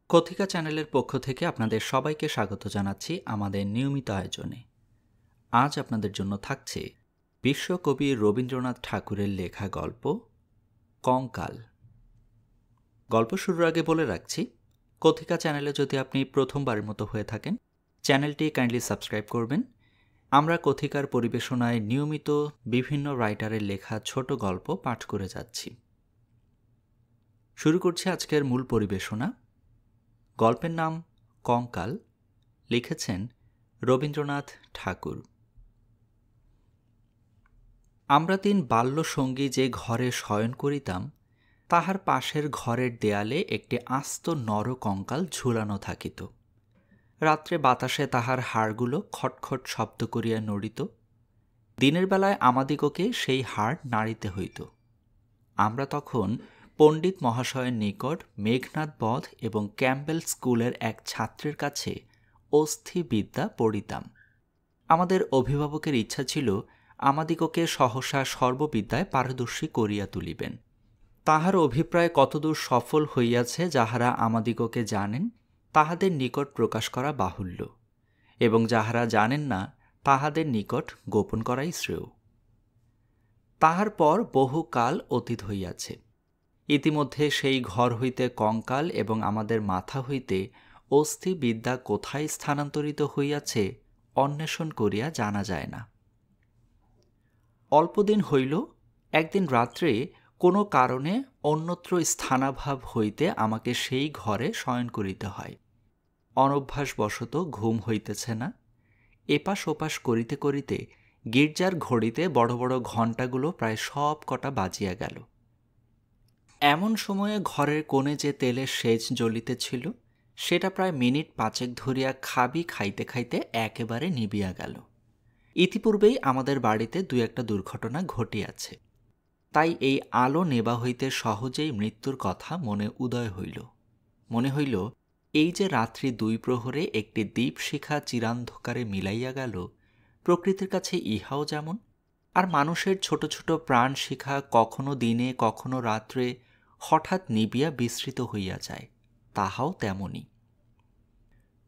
কথিকা চ্যানেলের পক্ষ থেকে আপনাদের সবাইকে স্বাগত জানাচ্ছি আমাদের নিয়মিত আয়োজনে। আজ আপনাদের জন্য থাকছে বিশ্বকবি রবীন্দ্রনাথ ঠাকুরের লেখা গল্প কঙ্কাল। গল্প শুরুর আগে বলে রাখছি, কথিকা চ্যানেলে যদি আপনি প্রথমবারের মতো হয়ে থাকেন, চ্যানেলটি কাইন্ডলি সাবস্ক্রাইব করবেন। আমরা কথিকার পরিবেশনায় নিয়মিত বিভিন্ন রাইটারের লেখা ছোট গল্প পাঠ করে যাচ্ছি। শুরু করছি আজকের মূল পরিবেশনা। গল্পের নাম কঙ্কাল, লিখেছেন রবীন্দ্রনাথ ঠাকুর। আমরা তিন বাল্যসঙ্গী যে ঘরে শয়ন করিতাম, তাহার পাশের ঘরের দেয়ালে একটি আস্ত নর কঙ্কাল ঝুলানো থাকিত। রাত্রে বাতাসে তাহার হাড়গুলো খটখট শব্দ করিয়া নড়িত। দিনের বেলায় আমাদিগকে সেই হাড় নাড়িতে হইত। আমরা তখন পণ্ডিত মহাশয়ের নিকট মেঘনাদ বধ এবং ক্যাম্বেল স্কুলের এক ছাত্রের কাছে অস্থিবিদ্যা পড়িতাম। আমাদের অভিভাবকের ইচ্ছা ছিল আমাদিগকে সহসা সর্ববিদ্যায় পারদর্শী করিয়া তুলিবেন। তাহার অভিপ্রায় কতদূর সফল হইয়াছে যাহারা আমাদিগকে জানেন, তাহাদের নিকট প্রকাশ করা বাহুল্য, এবং যাহারা জানেন না তাহাদের নিকট গোপন করাই শ্রেয়। তাহার পর বহুকাল অতীত হইয়াছে। ইতিমধ্যে সেই ঘর হইতে কঙ্কাল এবং আমাদের মাথা হইতে অস্থিবিদ্যা কোথায় স্থানান্তরিত হইয়াছে অন্বেষণ করিয়া জানা যায় না। অল্পদিন হইল, একদিন রাত্রে কোনো কারণে অন্যত্র স্থানাভাব হইতে আমাকে সেই ঘরে শয়ন করিতে হয়। অনভ্যাসবশত ঘুম হইতেছে না। এপাশ ওপাশ করিতে করিতে গির্জার ঘড়িতে বড় বড় ঘণ্টাগুলো প্রায় সব কটা বাজিয়া গেল। এমন সময়ে ঘরের কোণে যে তেলের সেজ জ্বলিতেছিল, সেটা প্রায় মিনিট 5 ধরিয়া খাইতে খাইতে একেবারে নিবিয়া গেল। ইতিপূর্বেই আমাদের বাড়িতে 2-1টা দুর্ঘটনা ঘটিয়াছে, তাই এই আলো নেবা হইতে সহজেই মৃত্যুর কথা মনে উদয় হইল। মনে হইল, এই যে রাত্রি 2 প্রহরে একটি দীপশিখা চিরান্ধকারে মিলাইয়া গেল, প্রকৃতির কাছে ইহাও যেমন, আর মানুষের ছোট ছোট প্রাণ শিখা কখনো দিনে কখনো রাত্রে হঠাৎ নিবিয়া বিস্মৃত হইয়া যায়, তাহাও তেমনি।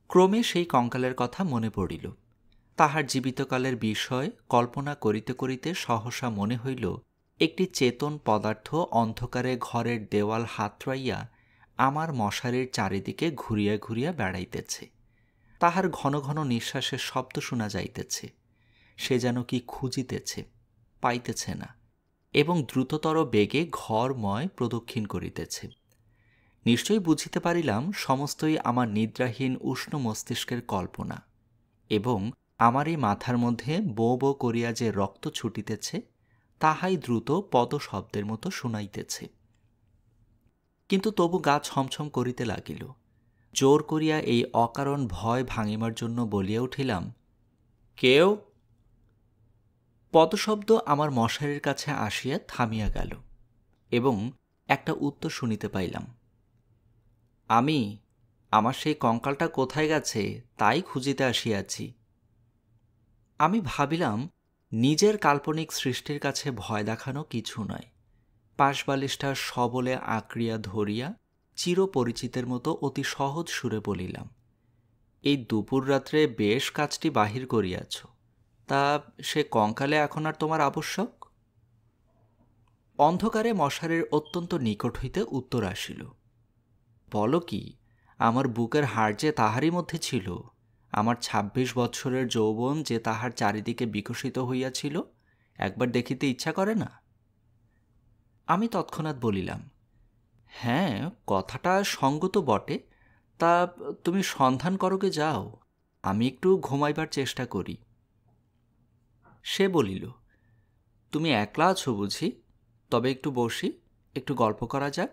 ক্রমে সেই কঙ্কালের কথা মনে পড়িল। তাহার জীবিতকালের বিষয় কল্পনা করিতে করিতে সহসা মনে হইল, একটি চেতন পদার্থ অন্ধকারে ঘরের দেওয়াল হাতড়াইয়া আমার মশারির চারিদিকে ঘুরিয়া ঘুরিয়া বেড়াইতেছে। তাহার ঘন ঘন নিঃশ্বাসের শব্দ শোনা যাইতেছে। সে যেন কি খুঁজিতেছে, পাইতেছে না, এবং দ্রুততর বেগে ঘরময় প্রদক্ষিণ করিতেছে। নিশ্চয়ই বুঝিতে পারিলাম সমস্তই আমার নিদ্রাহীন উষ্ণ মস্তিষ্কের কল্পনা, এবং আমার এই মাথার মধ্যে বো বো করিয়া যে রক্ত ছুটিতেছে, তাহাই দ্রুত পদশব্দের মতো শুনাইতেছে। কিন্তু তবু গা ছমছম করিতে লাগিল। জোর করিয়া এই অকারণ ভয় ভাঙিবার জন্য বলিয়া উঠিলাম, কেউ? পদশব্দ আমার মশারির কাছে আসিয়া থামিয়া গেল, এবং একটা উত্তর শুনিতে পাইলাম, আমি আমার সেই কঙ্কালটা কোথায় গেছে তাই খুঁজিতে আসিয়াছি। আমি ভাবিলাম, নিজের কাল্পনিক সৃষ্টির কাছে ভয় দেখানো কিছু নয়। পাশবালিশটা সবলে আঁকড়িয়া ধরিয়া চিরপরিচিতের মতো অতি সহজ সুরে বলিলাম, এই দুপুর রাত্রে বেশ কাজটি বাহির করিয়াছ, তা সে কঙ্কালে এখন আর তোমার আবশ্যক? অন্ধকারে মশারির অত্যন্ত নিকট হইতে উত্তর আসিল, বল কি, আমার বুকের হাড় যে তাহারই মধ্যে ছিল, আমার 26 বৎসরের যৌবন যে তাহার চারিদিকে বিকশিত হইয়াছিল, একবার দেখিতে ইচ্ছা করে না? আমি তৎক্ষণাৎ বলিলাম, হ্যাঁ, কথাটা সঙ্গত বটে, তা তুমি সন্ধান করোগে যাও, আমি একটু ঘুমাইবার চেষ্টা করি। সে বলিল, তুমি একলা আছো বুঝি? তবে একটু বসি, একটু গল্প করা যাক।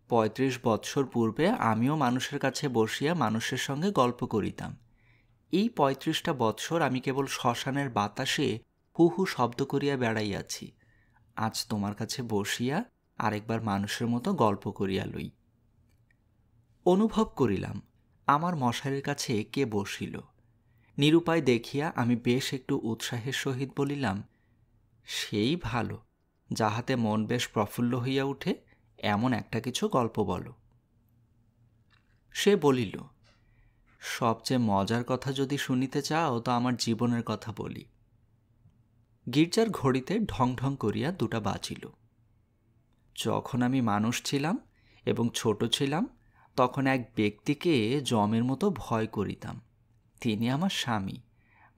35 বৎসর পূর্বে আমিও মানুষের কাছে বসিয়া মানুষের সঙ্গে গল্প করিতাম। এই 35টা বৎসর আমি কেবল শ্মশানের বাতাসে হু হু শব্দ করিয়া বেড়াইয়াছি। আজ তোমার কাছে বসিয়া আরেকবার মানুষের মতো গল্প করিয়া লই। অনুভব করিলাম আমার মশারির কাছে কে বসিল। নিরুপায় দেখিয়া আমি বেশ একটু উৎসাহের সহিত বলিলাম, সেই ভালো, যাহাতে মন বেশ প্রফুল্ল হইয়া উঠে, এমন একটা কিছু গল্প বলো। সে বলিল, সবচেয়ে মজার কথা যদি শুনিতে চাও তো আমার জীবনের কথা বলি। গির্জার ঘড়িতে ঢং ঢং করিয়া 2টা বাজিল। যখন আমি মানুষ ছিলাম এবং ছোট ছিলাম তখন এক ব্যক্তিকে যমের মতো ভয় করিতাম। তিনি আমার স্বামী।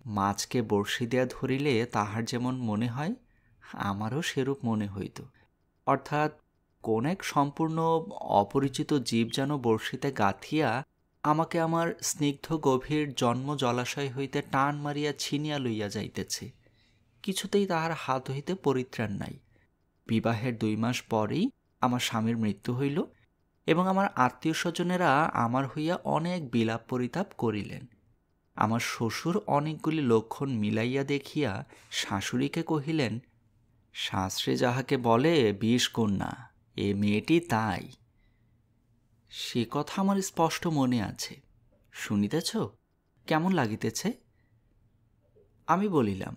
মাছকে বড়শি দেয়া ধরিলে তাহার যেমন মনে হয়, আমারও সেরূপ মনে হইত। অর্থাৎ কোন এক সম্পূর্ণ অপরিচিত জীব যেন বড়শিতে গাঁথিয়া আমাকে আমার স্নিগ্ধ গভীর জন্ম জলাশয় হইতে টান মারিয়া ছিনিয়া লইয়া যাইতেছে। কিছুতেই তাহার হাত হইতে পরিত্রাণ নাই। বিবাহের 2 মাস পরেই আমার স্বামীর মৃত্যু হইল এবং আমার আত্মীয় স্বজনেরা আমার হইয়া অনেক বিলাপ পরিতাপ করিলেন। আমার শ্বশুর অনেকগুলি লক্ষণ মিলাইয়া দেখিয়া শাশুড়িকে কহিলেন, শাস্ত্রে যাহাকে বলে 20 কন্যা, এ মেয়েটি তাই। সে কথা আমার স্পষ্ট মনে আছে। শুনিতেছ কেমন লাগিতেছে? আমি বলিলাম,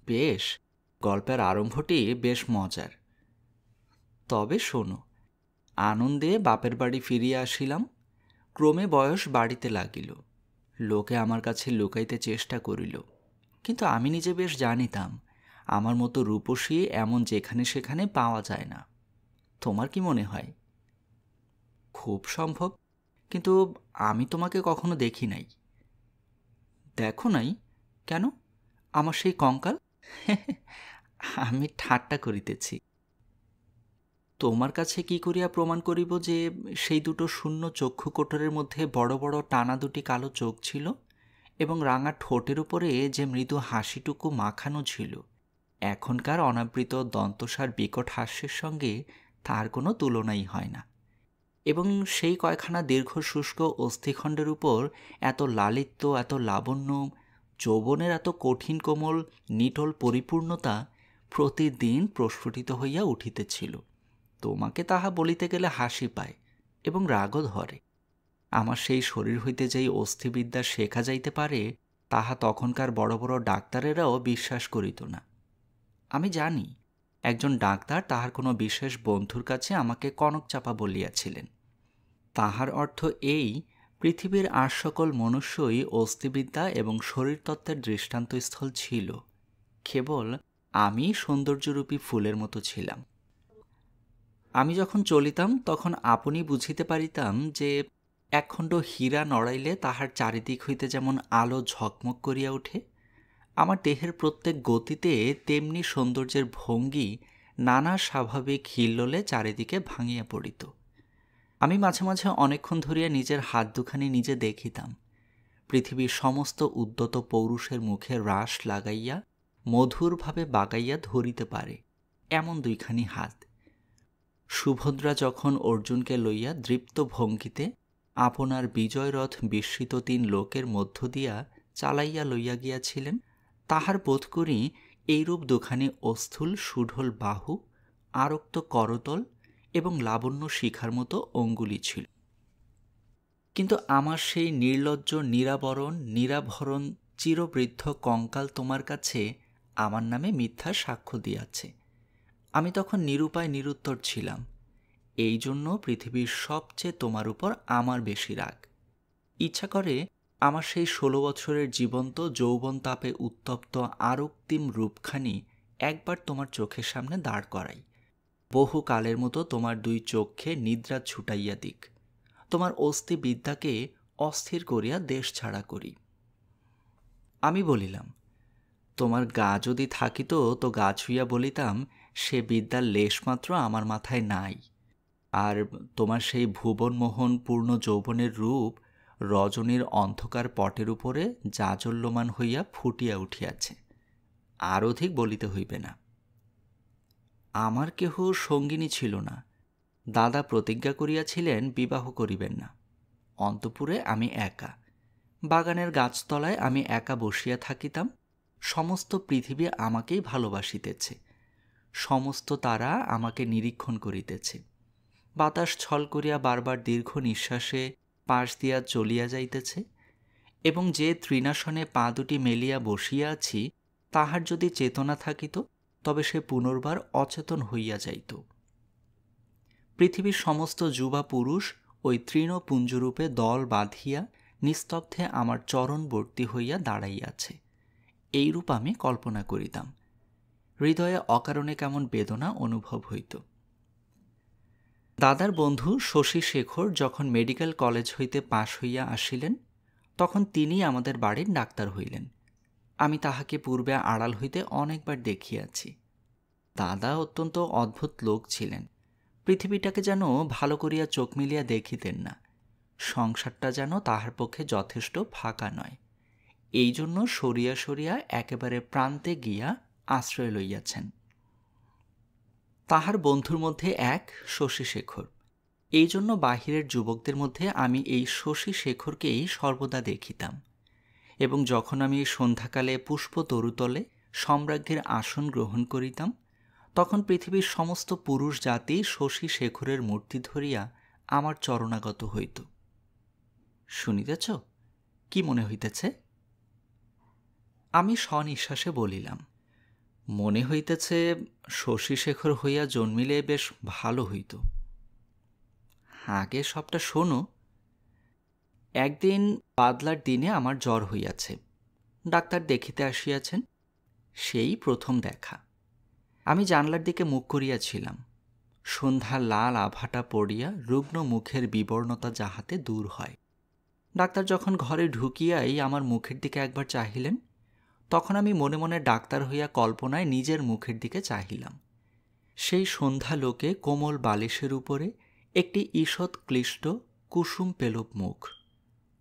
বেশ, গল্পের আরম্ভটি বেশ মজার। তবে শোনো। আনন্দে বাপের বাড়ি ফিরিয়া আসিলাম। ক্রমে বয়স বাড়িতে লাগিল। লোকে আমার কাছে লুকাইতে চেষ্টা করিল, কিন্তু আমি নিজে বেশ জানিতাম আমার মতো রূপসী এমন যেখানে সেখানে পাওয়া যায় না। তোমার কি মনে হয়? খুব সম্ভব, কিন্তু আমি তোমাকে কখনো দেখি নাই। দেখো নাই? কেন? আমার সেই কঙ্কাল? আমি ঠাট্টা করিতেছি। তোমার কাছে কি করিয়া প্রমাণ করিব যে সেই 2টো শূন্য চক্ষু কোটরের মধ্যে বড় বড় টানা 2টি কালো চোখ ছিল এবং রাঙা ঠোঁটের উপরে যে মৃদু হাসিটুকু মাখানো ছিল, এখনকার অনাবৃত দন্তসার বিকট হাস্যের সঙ্গে তার কোনো তুলনাই হয় না। এবং সেই কয়খানা দীর্ঘ শুষ্ক অস্থিখণ্ডের উপর এত লালিত্য, এত লাবণ্য, যৌবনের এত কঠিন কোমল নিটোল পরিপূর্ণতা প্রতিদিন প্রস্ফুটিত হইয়া উঠিতেছিল। তোমাকে তাহা বলিতে গেলে হাসি পায় এবং রাগও ধরে। আমার সেই শরীর হইতে যেই অস্থিবিদ্যা শেখা যাইতে পারে তাহা তখনকার বড় বড় ডাক্তারেরাও বিশ্বাস করিত না। আমি জানি একজন ডাক্তার তাহার কোনো বিশেষ বন্ধুর কাছে আমাকে কনকচাপা বলিয়াছিলেন। তাহার অর্থ এই, পৃথিবীর আর সকল মনুষ্যই অস্থিবিদ্যা এবং শরীরতত্ত্বের দৃষ্টান্তস্থল ছিল, কেবল আমি সৌন্দর্যরূপী ফুলের মতো ছিলাম। আমি যখন চলিতাম তখন আপনি বুঝিতে পারিতাম যে একখণ্ড হীরা নড়াইলে তাহার চারিদিক হইতে যেমন আলো ঝকমক করিয়া ওঠে, আমার দেহের প্রত্যেক গতিতে তেমনি সৌন্দর্যের ভঙ্গি নানা স্বাভাবিক হিল্লোলে চারিদিকে ভাঙিয়া পড়িত। আমি মাঝে মাঝে অনেকক্ষণ ধরিয়া নিজের হাত দুখানি নিজে দেখিতাম। পৃথিবীর সমস্ত উদ্যত পৌরুষের মুখে রাশ লাগাইয়া মধুরভাবে বাগাইয়া ধরিতে পারে এমন 2খানি হাত। সুভদ্রা যখন অর্জুনকে লইয়া দৃপ্ত ভঙ্গিতে আপনার বিজয়রথ বিস্মিত 3 লোকের মধ্য দিয়া চালাইয়া লইয়া গিয়াছিলেন, তাহার বোধ করি এইরূপ 2খানি অস্থূল সুঢল বাহু, আরক্ত করতল এবং লাবণ্য শিখার মতো অঙ্গুলি ছিল। কিন্তু আমার সেই নির্লজ্জ নিরাভরণ চিরবৃদ্ধ কঙ্কাল তোমার কাছে আমার নামে মিথ্যা সাক্ষ্য দিয়াছে। আমি তখন নিরুপায় নিরুত্তর ছিলাম। এই জন্য পৃথিবীর সবচেয়ে তোমার উপর আমার বেশি রাগ। ইচ্ছা করে আমার সেই 16 বছরের জীবন্ত যৌবন তাপে উত্তপ্ত আরক্তিম রূপখানি একবার তোমার চোখের সামনে দাঁড় করাই, বহু কালের মতো তোমার 2 চক্ষে নিদ্রা ছুটাইয়া দিক, তোমার অস্থিবিদ্যাকে অস্থির করিয়া দেশ ছাড়া করি। আমি বলিলাম, তোমার গা যদি থাকিত তো গা ছুঁইয়া বলিতাম সে বিদ্যার লেশমাত্র আমার মাথায় নাই, আর তোমার সেই ভুবনমোহন পূর্ণ যৌবনের রূপ রজনীর অন্ধকার পটের উপরে জাজল্যমান হইয়া ফুটিয়া উঠিয়াছে। আর অধিক বলিতে হইবে না। আমার কেহ সঙ্গিনী ছিল না। দাদা প্রতিজ্ঞা করিয়াছিলেন বিবাহ করিবেন না। অন্তঃপুরে আমি একা, বাগানের গাছতলায় আমি একা বসিয়া থাকিতাম। সমস্ত পৃথিবী আমাকেই ভালোবাসিতেছে, সমস্ত তারা আমাকে নিরীক্ষণ করিতেছে। বাতাস ছল করিয়া বারবার দীর্ঘ নিঃশ্বাসে পাশ দিয়া চলিয়া যাইতেছে, এবং যে তৃণাসনে পা 2টি মেলিয়া বসিয়া আছি তাহার যদি চেতনা থাকিত তবে সে পুনর্বার অচেতন হইয়া যাইত। পৃথিবীর সমস্ত যুবা পুরুষ ওই তৃণপুঞ্জরূপে দল বাঁধিয়া নিস্তব্ধে আমার চরণবর্তী হইয়া দাঁড়াইয়াছে, এইরূপ আমি কল্পনা করিতাম। হৃদয়ে অকারণে কেমন বেদনা অনুভব হইত। দাদার বন্ধু শশী শেখর যখন মেডিকেল কলেজ হইতে পাশ হইয়া আসিলেন, তখন তিনি আমাদের বাড়ির ডাক্তার হইলেন। আমি তাহাকে পূর্বে আড়াল হইতে অনেকবার দেখিয়াছি। দাদা অত্যন্ত অদ্ভুত লোক ছিলেন। পৃথিবীটাকে যেন ভালো করিয়া চোখ মিলিয়া দেখিতেন না। সংসারটা যেন তাহার পক্ষে যথেষ্ট ফাঁকা নয়, এই জন্য সরিয়া সরিয়া একেবারে প্রান্তে গিয়া আশ্রয় লইয়াছেন। তাহার বন্ধুর মধ্যে এক শশী শেখর। এই জন্য বাহিরের যুবকদের মধ্যে আমি এই শশী শেখরকেই সর্বদা দেখিতাম, এবং যখন আমি সন্ধ্যাকালে পুষ্প তরুতলে সম্রাজ্ঞীর আসন গ্রহণ করিতাম, তখন পৃথিবীর সমস্ত পুরুষ জাতি শশী শেখরের মূর্তি ধরিয়া আমার চরণাগত হইত। শুনিতেছ, কি মনে হইতেছে? আমি স্বনিঃশ্বাসে বলিলাম, মনে হইতেছে শশী শেখর হইয়া জন্মিলে বেশ ভালো হইত। আগে সবটা শোনো। একদিন বাদলার দিনে আমার জ্বর হইয়াছে। ডাক্তার দেখিতে আসিয়াছেন। সেই প্রথম দেখা। আমি জানলার দিকে মুখ করিয়াছিলাম। সন্ধ্যার লাল আভাটা পড়িয়া রুগ্ন মুখের বিবর্ণতা যাহাতে দূর হয়। ডাক্তার যখন ঘরে ঢুকিয়াই আমার মুখের দিকে একবার চাহিলেন, তখন আমি মনে মনে ডাক্তার হইয়া কল্পনায় নিজের মুখের দিকে চাহিলাম। সেই সন্ধ্যালোকে কোমল বালিশের উপরে একটি ঈষৎ ক্লিষ্ট কুসুম পেলব মুখ,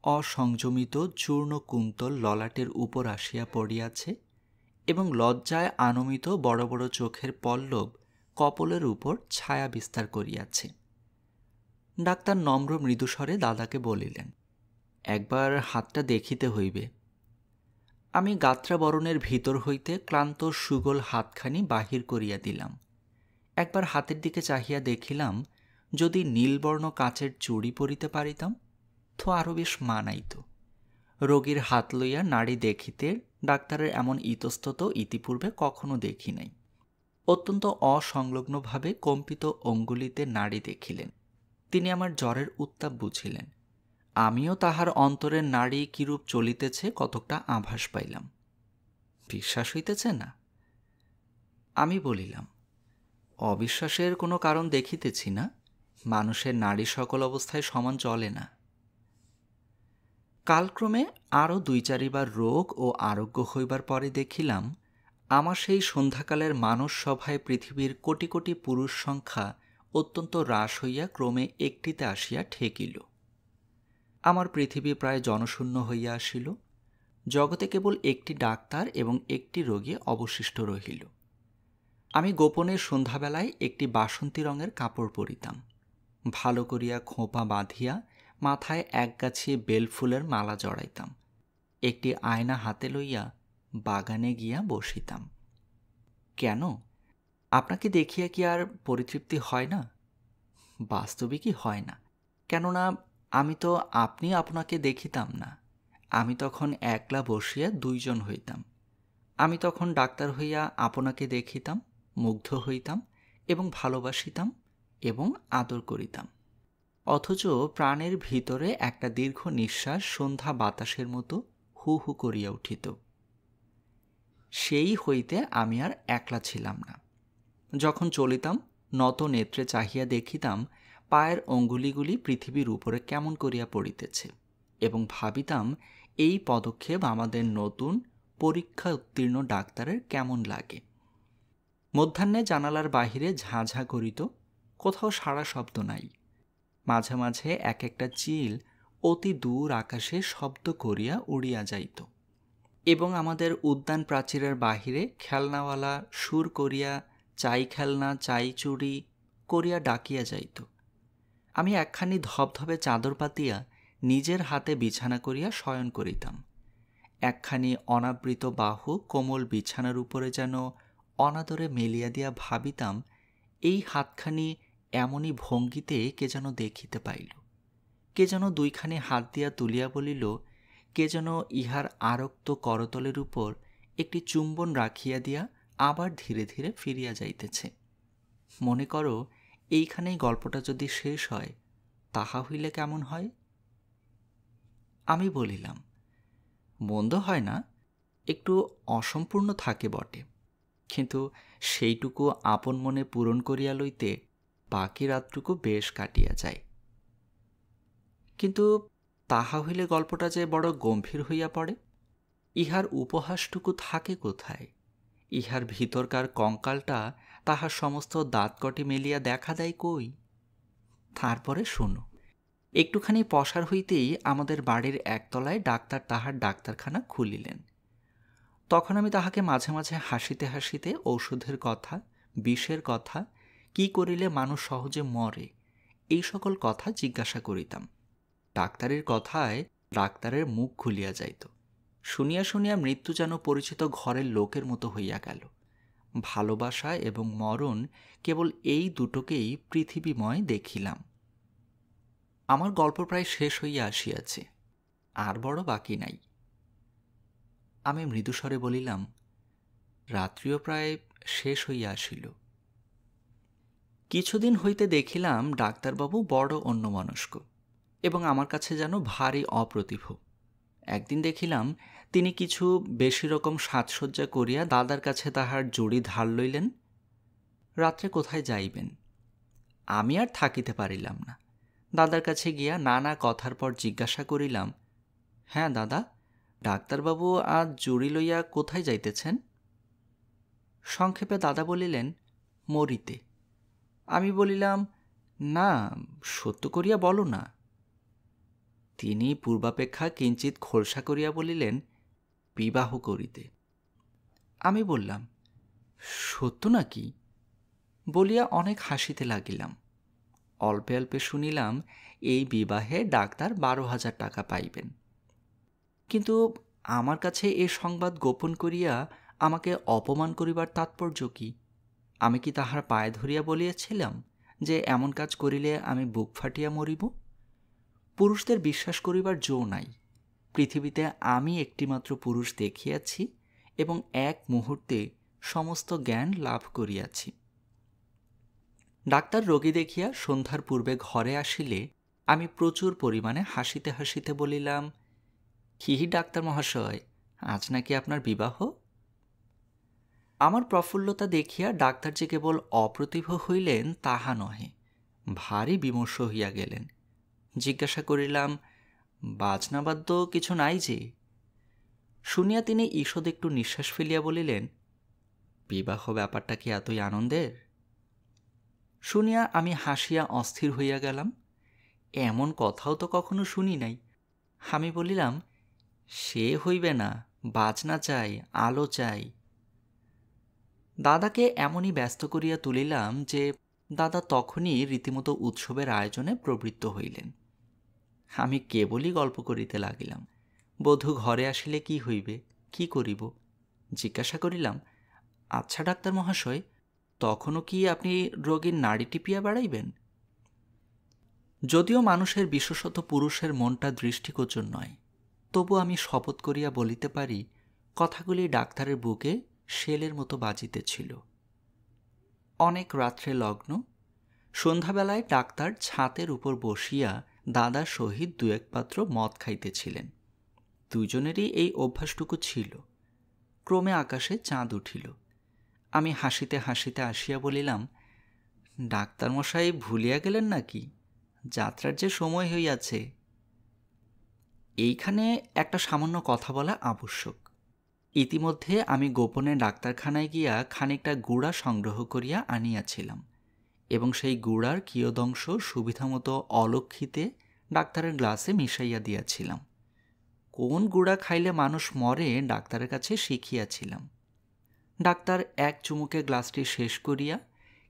অসংযমিত চূর্ণ কুন্তল ললাটের উপর আসিয়া পড়িয়াছে, এবং লজ্জায় আনমিত বড় বড় চোখের পল্লব কপলের উপর ছায়া বিস্তার করিয়াছে। ডাক্তার নম্র মৃদুস্বরে দাদাকে বলিলেন, একবার হাতটা দেখিতে হইবে। আমি গাত্রাবরণের ভিতর হইতে ক্লান্ত সুগোল হাতখানি বাহির করিয়া দিলাম। একবার হাতের দিকে চাহিয়া দেখিলাম, যদি নীলবর্ণ কাচের চুড়ি পরিতে পারিতাম তো আরও বেশ মানাইত। রোগীর হাত লইয়া নাড়ি দেখিতে ডাক্তারের এমন ইতস্তত ইতিপূর্বে কখনো দেখি নাই। অত্যন্ত অসংলগ্নভাবে কম্পিত অঙ্গুলিতে নাড়ি দেখিলেন। তিনি আমার জ্বরের উত্তাপ বুঝিলেন। আমিও তাহার অন্তরের নাড়ি কিরূপ চলিতেছে কতকটা আভাস পাইলাম। বিশ্বাস হইতেছে না? আমি বলিলাম, অবিশ্বাসের কোনো কারণ দেখিতেছি না। মানুষের নাড়ি সকল অবস্থায় সমান চলে না। কালক্রমে আরও 2-4 বার রোগ ও আরোগ্য হইবার পরে দেখিলাম, আমার সেই সন্ধ্যাকালের মানস সভায় পৃথিবীর কোটি কোটি পুরুষ সংখ্যা অত্যন্ত হ্রাস হইয়া ক্রমে একটিতে আসিয়া ঠেকিল। আমার পৃথিবী প্রায় জনশূন্য হইয়া আসিল। জগতে কেবল একটি ডাক্তার এবং একটি রোগী অবশিষ্ট রহিল। আমি গোপনে সন্ধ্যাবেলায় একটি বাসন্তী রঙের কাপড় পরিতাম। ভালো করিয়া খোঁপা বাঁধিয়া মাথায় একগাছি বেলফুলের মালা জড়াইতাম। একটি আয়না হাতে লইয়া বাগানে গিয়া বসিতাম। কেন? আপনাকে দেখিয়া কি আর পরিতৃপ্তি হয় না? বাস্তবিকই হয় না। কেননা আমি তো আপনি আপনাকে দেখিতাম না। আমি তখন একলা বসিয়া 2 জন হইতাম। আমি তখন ডাক্তার হইয়া আপনাকে দেখিতাম, মুগ্ধ হইতাম এবং ভালোবাসিতাম এবং আদর করিতাম। অথচ প্রাণের ভিতরে একটা দীর্ঘ নিঃশ্বাস সন্ধ্যা বাতাসের মতো হু হু করিয়া উঠিত। সেই হইতে আমি আর একলা ছিলাম না। যখন চলিতাম, নত নেত্রে চাহিয়া দেখিতাম পায়ের অঙ্গুলিগুলি পৃথিবীর উপরে কেমন করিয়া পড়িতেছে, এবং ভাবিতাম এই পদক্ষেপ আমাদের নতুন পরীক্ষা উত্তীর্ণ ডাক্তারের কেমন লাগে। মধ্যাহ্নে জানালার বাহিরে ঝাঁ ঝাঁ করিত, কোথাও সাড়া শব্দ নাই। মাঝে মাঝে এক একটা চিল অতি দূর আকাশে শব্দ করিয়া উড়িয়া যাইত, এবং আমাদের উদ্যান প্রাচীরের বাহিরে খেলনাওয়ালা সুর করিয়া চাই খেলনা চাই চুড়ি করিয়া ডাকিয়া যাইত। আমি একখানি ধবধবে চাদর পাতিয়া নিজের হাতে বিছানা করিয়া শয়ন করিতাম। একখানি অনাবৃত বাহু কোমল বিছানার উপরে যেন অনাদরে মেলিয়া দিয়া ভাবিতাম, এই হাতখানি এমনই ভঙ্গিতে কে যেন দেখিতে পাইল। কে যেন 2খানি হাত দিয়া তুলিয়া বলিল, কে যেন ইহার আরক্ত করতলের উপর একটি চুম্বন রাখিয়া দিয়া আবার ধীরে ধীরে ফিরিয়া যাইতেছে। মনে করো, এইখানেই গল্পটা যদি শেষ হয়, তাহা হইলে কেমন হয়? আমি বলিলাম, মন্দ হয় না, একটু অসম্পূর্ণ থাকে বটে, কিন্তু সেইটুকু আপন মনে পূরণ করিয়া লইতে বাকি রাতটুকু বেশ কাটিয়া যায়। কিন্তু তাহা হইলে গল্পটা যে বড় গম্ভীর হইয়া পড়ে। ইহার উপহাসটুকু থাকে কোথায়? ইহার ভিতরকার কঙ্কালটা তাহার সমস্ত দাঁতকটি মেলিয়া দেখা দেয় কই? তারপরে শোনো, একটুখানি পসার হইতেই আমাদের বাড়ির একতলায় ডাক্তার তাহার ডাক্তারখানা খুলিলেন। তখন আমি তাহাকে মাঝে মাঝে হাসিতে হাসিতে ঔষধের কথা, বিষের কথা, কি করিলে মানুষ সহজে মরে, এই সকল কথা জিজ্ঞাসা করিতাম। ডাক্তারের কথায় ডাক্তারের মুখ খুলিয়া যাইত। শুনিয়া শুনিয়া মৃত্যু যেন পরিচিত ঘরের লোকের মতো হইয়া গেল। ভালোবাসা এবং মরণ কেবল এই দুটোকেই পৃথিবীময় দেখিলাম। আমার গল্প প্রায় শেষ হইয়া আসিয়াছে, আর বড় বাকি নাই। আমি মৃদুস্বরে বলিলাম, রাত্রিও প্রায় শেষ হইয়া আসিল। কিছুদিন হইতে দেখিলাম ডাক্তারবাবু বড় অন্যমনস্ক এবং আমার কাছে যেন ভারী অপ্রতিভ। একদিন দেখিলাম তিনি কিছু বেশি রকম সাজসজ্জা করিয়া দাদার কাছে তাহার জুড়ি ধার লইলেন। রাত্রে কোথায় যাইবেন? আমি আর থাকিতে পারিলাম না। দাদার কাছে গিয়া নানা কথার পর জিজ্ঞাসা করিলাম, হ্যাঁ দাদা, ডাক্তারবাবু আজ জুড়ি লইয়া কোথায় যাইতেছেন? সংক্ষেপে দাদা বলিলেন, মরিতে। আমি বলিলাম, না, সত্য করিয়া বলো না। তিনি পূর্বাপেক্ষা কিঞ্চিৎ খোলসা করিয়া বলিলেন, বিবাহ করিতে। আমি বললাম, সত্য নাকি? বলিয়া অনেক হাসিতে লাগিলাম। অল্পে অল্পে শুনিলাম এই বিবাহে ডাক্তার 12,000 টাকা পাইবেন। কিন্তু আমার কাছে এ সংবাদ গোপন করিয়া আমাকে অপমান করিবার তাৎপর্য কি? আমি কি তাহার পায়ে ধরিয়া বলিয়াছিলাম যে এমন কাজ করিলে আমি বুক ফাটিয়া মরিব? পুরুষদের বিশ্বাস করিবার জো নাই। পৃথিবীতে আমি একটিমাত্র পুরুষ দেখিয়াছি এবং এক মুহূর্তে সমস্ত জ্ঞান লাভ করিয়াছি। ডাক্তার রোগী দেখিয়া সন্ধ্যার পূর্বে ঘরে আসিলে আমি প্রচুর পরিমাণে হাসিতে হাসিতে বলিলাম, কি ডাক্তার মহাশয়, আজ নাকি আপনার বিবাহ? আমার প্রফুল্লতা দেখিয়া ডাক্তার যে কেবল অপ্রতিভ হইলেন তাহা নহে, ভারী বিমর্ষ হইয়া গেলেন। জিজ্ঞাসা করিলাম, বাজনাবাদ্য কিছু নাই যে? শুনিয়া তিনি ঈষৎ একটু নিঃশ্বাস ফেলিয়া বলিলেন, বিবাহ ব্যাপারটা কি এতই আনন্দের? শুনিয়া আমি হাসিয়া অস্থির হইয়া গেলাম। এমন কথাও তো কখনো শুনি নাই। আমি বলিলাম, সে হইবে না, বাজনা চাই, আলো চাই। দাদাকে এমনই ব্যস্ত করিয়া তুলিলাম যে দাদা তখনই রীতিমতো উৎসবের আয়োজনে প্রবৃত্ত হইলেন। আমি কেবলই গল্প করিতে লাগিলাম, বধূ ঘরে আসিলে কি হইবে, কি করিব? জিজ্ঞাসা করিলাম, আচ্ছা ডাক্তার মহাশয়, তখনও কি আপনি রোগীর নাড়ি টিপিয়া বেড়াইবেন? যদিও মানুষের বিশেষত পুরুষের মনটা দৃষ্টিগোচর নয়, তবু আমি শপথ করিয়া বলিতে পারি কথাগুলি ডাক্তারের বুকে শেলের মতো বাজিতেছিল। অনেক রাত্রে লগ্ন। সন্ধ্যাবেলায় ডাক্তার ছাতের উপর বসিয়া দাদার সহিত 2-1 পাত্র মদ খাইতেছিলেন। দুজনেরই এই অভ্যাসটুকু ছিল। ক্রমে আকাশে চাঁদ উঠিল। আমি হাসিতে হাসিতে আসিয়া বলিলাম, ডাক্তারমশাই ভুলিয়া গেলেন নাকি? যাত্রার যে সময় হইয়াছে। এইখানে একটা সামান্য কথা বলা আবশ্যক। ইতিমধ্যে আমি গোপনে ডাক্তারখানায় গিয়া খানিকটা গুড়া সংগ্রহ করিয়া আনিয়াছিলাম এবং সেই গুড়ার কিয়দংশ সুবিধামতো অলক্ষিতে ডাক্তারের গ্লাসে মিশাইয়া দিয়াছিলাম। কোন গুড়া খাইলে মানুষ মরে ডাক্তারের কাছে শিখিয়াছিলাম। ডাক্তার এক চুমুকে গ্লাসটি শেষ করিয়া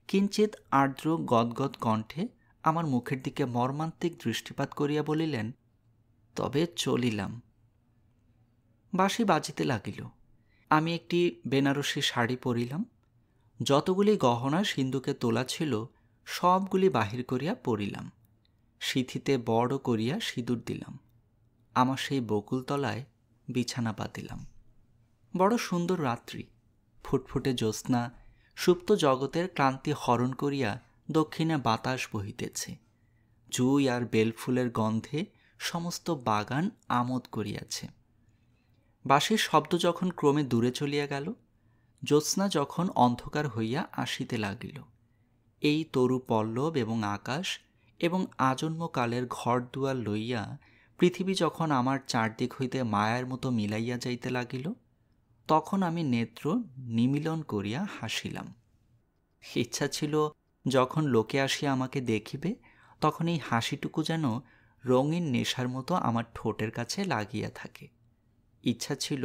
কিঞ্চিৎ আর্দ্র গদগদ কণ্ঠে আমার মুখের দিকে মর্মান্তিক দৃষ্টিপাত করিয়া বলিলেন, তবে চলিলাম। বাঁশি বাজিতে লাগিল। আমি একটি বেনারসি শাড়ি পরিলাম। যতগুলি গহনা সিন্ধুকে তোলা ছিল সবগুলি বাহির করিয়া পরিলাম। সিঁথিতে বড় করিয়া সিঁদুর দিলাম। আমার সেই বকুলতলায় বিছানা পাতিলাম। বড় সুন্দর রাত্রি। ফুটফুটে জ্যোৎস্না সুপ্ত জগতের ক্লান্তি হরণ করিয়া দক্ষিণে বাতাস বহিতেছে। জুই আর বেলফুলের গন্ধে সমস্ত বাগান আমোদ করিয়াছে। বাঁশির শব্দ যখন ক্রমে দূরে চলিয়া গেল, জ্যোৎস্না যখন অন্ধকার হইয়া আসিতে লাগিল, এই তরু পল্লব এবং আকাশ এবং আজন্মকালের ঘর দুয়ার লইয়া পৃথিবী যখন আমার চারদিক হইতে মায়ার মতো মিলাইয়া যাইতে লাগিল, তখন আমি নেত্র নিমীলন করিয়া হাসিলাম। ইচ্ছা ছিল যখন লোকে আসিয়া আমাকে দেখিবে, তখন এই হাসিটুকু যেন রঙিন নেশার মতো আমার ঠোঁটের কাছে লাগিয়া থাকে। ইচ্ছা ছিল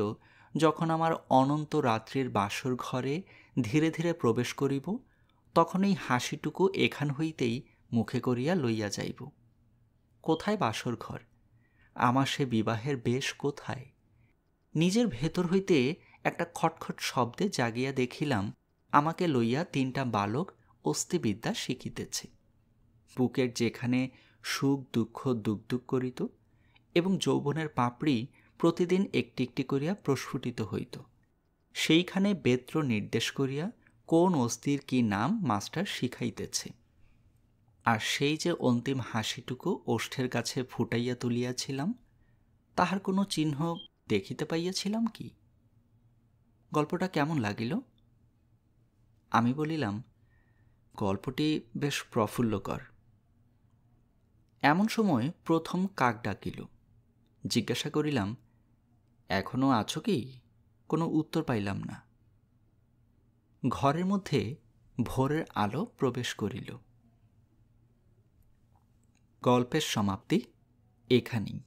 যখন আমার অনন্ত রাত্রির বাসর ঘরে ধীরে ধীরে প্রবেশ করিব, তখন এই হাসিটুকু এখান হইতেই মুখে করিয়া লইয়া যাইব। কোথায় বাসর ঘর? আমার সে বিবাহের বেশ কোথায়? নিজের ভেতর হইতে একটা খটখট শব্দে জাগিয়া দেখিলাম আমাকে লইয়া 3টা বালক অস্থিবিদ্যা শিখিতেছে। বুকের যেখানে সুখ দুঃখ দুক করিত এবং যৌবনের পাপড়ি প্রতিদিন একটি একটি করিয়া প্রস্ফুটিত হইত, সেইখানে বেত্র নির্দেশ করিয়া কোন অস্থির কি নাম মাস্টার শিখাইতেছে। আর সেই যে অন্তিম হাসিটুকু ওষ্ঠের কাছে ফুটাইয়া তুলিয়াছিলাম, তাহার কোনো চিহ্ন দেখিতে পাইয়াছিলাম কি? গল্পটা কেমন লাগিল? আমি বলিলাম, গল্পটি বেশ প্রফুল্লকর। এমন সময় প্রথম কাক ডাকিল। জিজ্ঞাসা করিলাম, এখনো আছো কি? কোনো উত্তর পাইলাম না। ঘরের মধ্যে ভোরের আলো প্রবেশ করিল। গল্পের সমাপ্তি এখানেই।